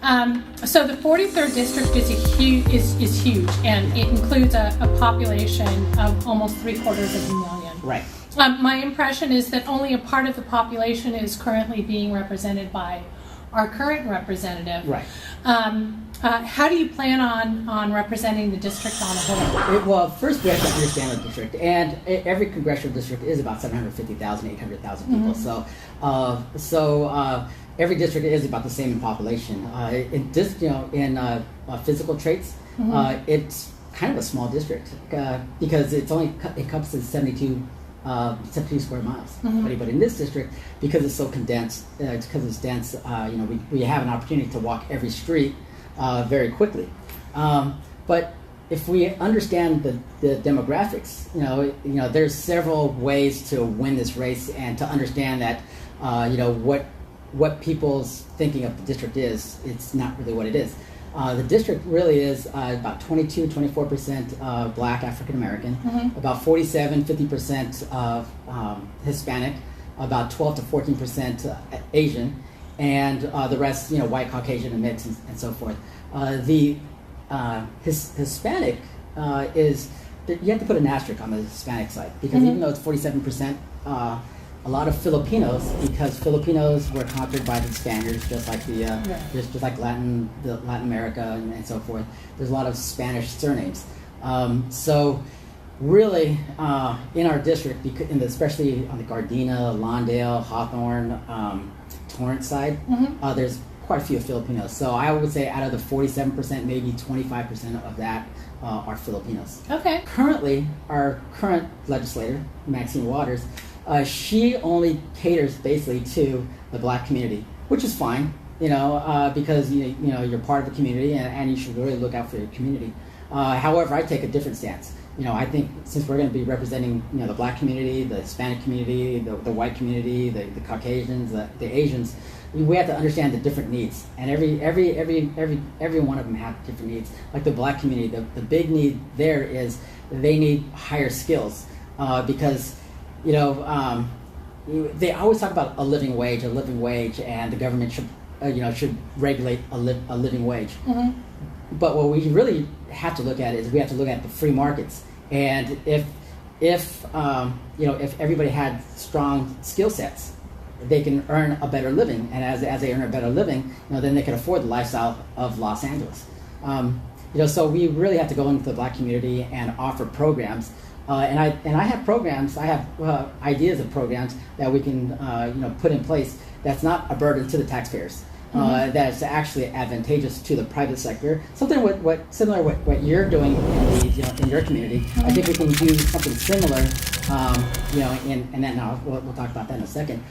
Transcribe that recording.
So the 43rd district is huge, and it includes a population of almost 750,000. Right. My impression is that only a part of the population is currently being represented by our current representative. Right. How do you plan on representing the district on a whole? Well, first we have to understand the district, and every congressional district is about 750,000, 800,000 people. So every district is about the same in population. In physical traits, it's kind of a small district because it encompasses 72 square miles. But in this district, because it's so condensed, because it's dense, we have an opportunity to walk every street very quickly. But if we understand the demographics, there's several ways to win this race and to understand that, what people's thinking of the district is. It's not really what it is. The district really is about 24% Black African American, about 50% Hispanic, about 12 to 14% Asian, and the rest, white, Caucasian, and mixed, and so forth. Hispanic is, you have to put an asterisk on the Hispanic side, because even though it's 47%, a lot of Filipinos, because Filipinos were conquered by the Spaniards, just like just like Latin America and so forth. There's a lot of Spanish surnames. So really, in our district, especially on the Gardena, Lawndale, Hawthorne, Torrance side, there's quite a few Filipinos. So I would say out of the 47%, maybe 25% of that are Filipinos. Okay. Currently, our current legislator, Maxine Waters, she only caters basically to the Black community, which is fine, because you're part of the community and you should really look out for your community. However, I take a different stance. I think since we're going to be representing the Black community, the Hispanic community, the white community, the Caucasians, the Asians, we have to understand the different needs, and every one of them have different needs. Like the Black community, the big need there is they need higher skills because. They always talk about a living wage, and the government should regulate a living wage. But what we really have to look at is we have to look at the free markets, and if everybody had strong skill sets, they can earn a better living, and as they earn a better living, then they can afford the lifestyle of Los Angeles. So we really have to go into the Black community and offer programs. And I have programs. I have ideas of programs that we can put in place. That's not a burden to the taxpayers. That's actually advantageous to the private sector. Something similar to what you're doing in your community. I think we can do something similar. And then we'll talk about that in a second.